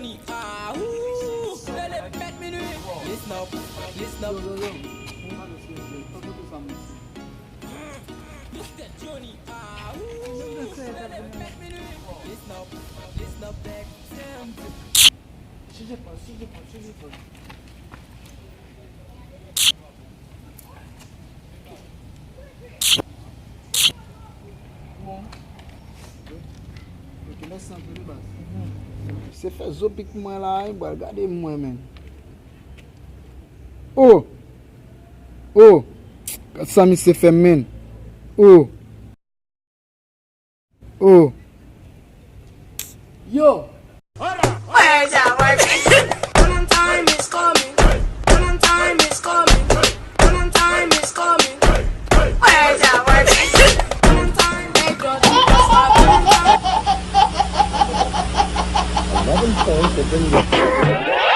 Johnny. Ah, ouh. Faites minuit. Listen up. Listen up. Mr. Johnny. Ah, ouh. Faites minuit. Listen up. Listen up. Se fè zopik mwen la, gade mwen men. Oh! Oh! Sa mi se fè men. Oh! Oh! Yo! Where's that working? Time is coming. Time is coming. Time is coming. Where's that working? Time make your stop. 11 points have been